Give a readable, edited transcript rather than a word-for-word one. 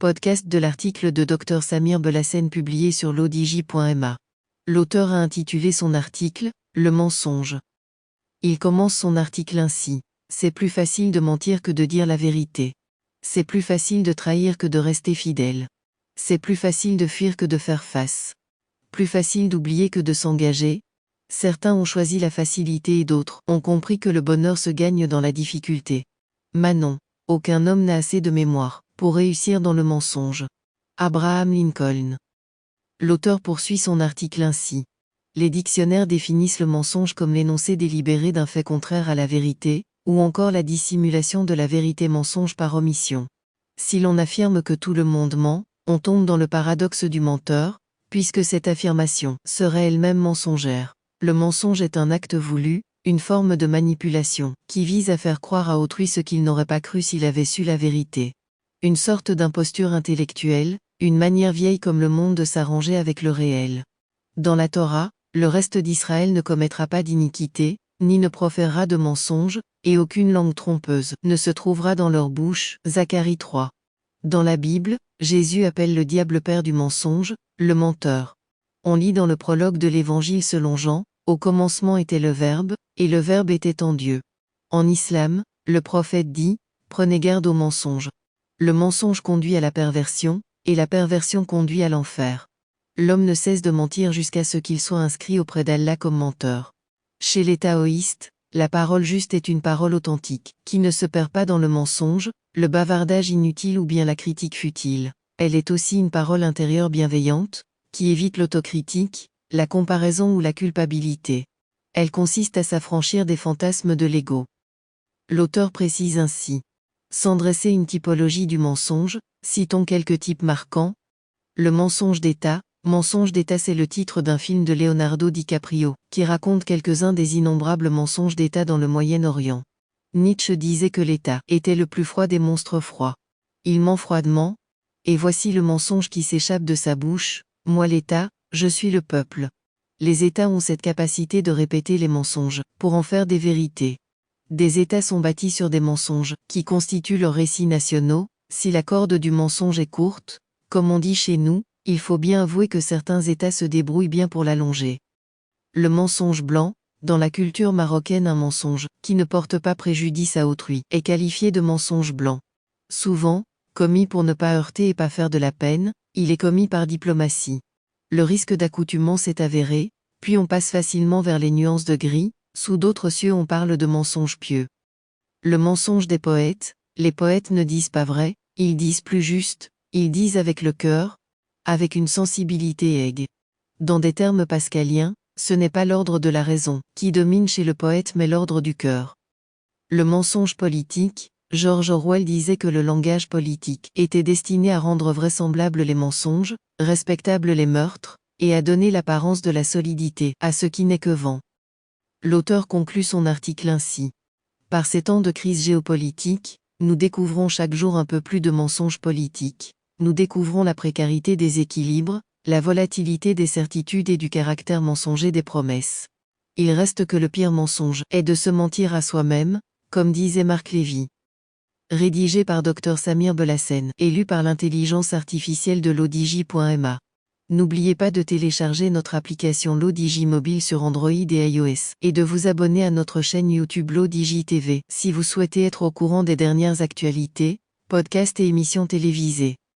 Podcast de l'article de Dr Samir Belhassen publié sur l'odj.ma. L'auteur a intitulé son article « Le mensonge ». Il commence son article ainsi. C'est plus facile de mentir que de dire la vérité. C'est plus facile de trahir que de rester fidèle. C'est plus facile de fuir que de faire face. Plus facile d'oublier que de s'engager. Certains ont choisi la facilité et d'autres ont compris que le bonheur se gagne dans la difficulté. Manon. Aucun homme n'a assez de mémoire pour réussir dans le mensonge. Abraham Lincoln. L'auteur poursuit son article ainsi. Les dictionnaires définissent le mensonge comme l'énoncé délibéré d'un fait contraire à la vérité, ou encore la dissimulation de la vérité mensonge par omission. Si l'on affirme que tout le monde ment, on tombe dans le paradoxe du menteur, puisque cette affirmation serait elle-même mensongère. Le mensonge est un acte voulu, une forme de manipulation, qui vise à faire croire à autrui ce qu'il n'aurait pas cru s'il avait su la vérité. Une sorte d'imposture intellectuelle, une manière vieille comme le monde de s'arranger avec le réel. Dans la Torah, le reste d'Israël ne commettra pas d'iniquité, ni ne proférera de mensonges, et aucune langue trompeuse ne se trouvera dans leur bouche. Zacharie 3. Dans la Bible, Jésus appelle le diable père du mensonge, le menteur. On lit dans le prologue de l'Évangile selon Jean, « Au commencement était le Verbe, et le Verbe était en Dieu ». En islam, le prophète dit « Prenez garde au mensonge ». Le mensonge conduit à la perversion, et la perversion conduit à l'enfer. L'homme ne cesse de mentir jusqu'à ce qu'il soit inscrit auprès d'Allah comme menteur. Chez les taoïstes, la parole juste est une parole authentique, qui ne se perd pas dans le mensonge, le bavardage inutile ou bien la critique futile. Elle est aussi une parole intérieure bienveillante, qui évite l'autocritique, la comparaison ou la culpabilité. Elle consiste à s'affranchir des fantasmes de l'ego. L'auteur précise ainsi. Sans dresser une typologie du mensonge, citons quelques types marquants. Le mensonge d'État. Mensonge d'État, c'est le titre d'un film de Leonardo DiCaprio, qui raconte quelques-uns des innombrables mensonges d'État dans le Moyen-Orient. Nietzsche disait que l'État était le plus froid des monstres froids. Il ment froidement, et voici le mensonge qui s'échappe de sa bouche, « Moi l'État, je suis le peuple ». Les États ont cette capacité de répéter les mensonges, pour en faire des vérités. Des États sont bâtis sur des mensonges, qui constituent leurs récits nationaux. Si la corde du mensonge est courte, comme on dit chez nous, il faut bien avouer que certains États se débrouillent bien pour l'allonger. Le mensonge blanc, dans la culture marocaine, un mensonge, qui ne porte pas préjudice à autrui, est qualifié de mensonge blanc. Souvent, commis pour ne pas heurter et pas faire de la peine, il est commis par diplomatie. Le risque d'accoutumance est avéré, puis on passe facilement vers les nuances de gris. Sous d'autres cieux on parle de mensonge pieux. Le mensonge des poètes. Les poètes ne disent pas vrai, ils disent plus juste, ils disent avec le cœur, avec une sensibilité aiguë. Dans des termes pascaliens, ce n'est pas l'ordre de la raison qui domine chez le poète mais l'ordre du cœur. Le mensonge politique. George Orwell disait que le langage politique était destiné à rendre vraisemblables les mensonges, respectables les meurtres, et à donner l'apparence de la solidité à ce qui n'est que vent. L'auteur conclut son article ainsi. Par ces temps de crise géopolitique, nous découvrons chaque jour un peu plus de mensonges politiques. Nous découvrons la précarité des équilibres, la volatilité des certitudes et du caractère mensonger des promesses. Il reste que le pire mensonge est de se mentir à soi-même, comme disait Marc Lévy. Rédigé par Dr Samir Belhassen et lu par l'intelligence artificielle de l'odj.ma. N'oubliez pas de télécharger notre application l'ODJ mobile sur Android et iOS, et de vous abonner à notre chaîne YouTube l'ODJ TV si vous souhaitez être au courant des dernières actualités, podcasts et émissions télévisées.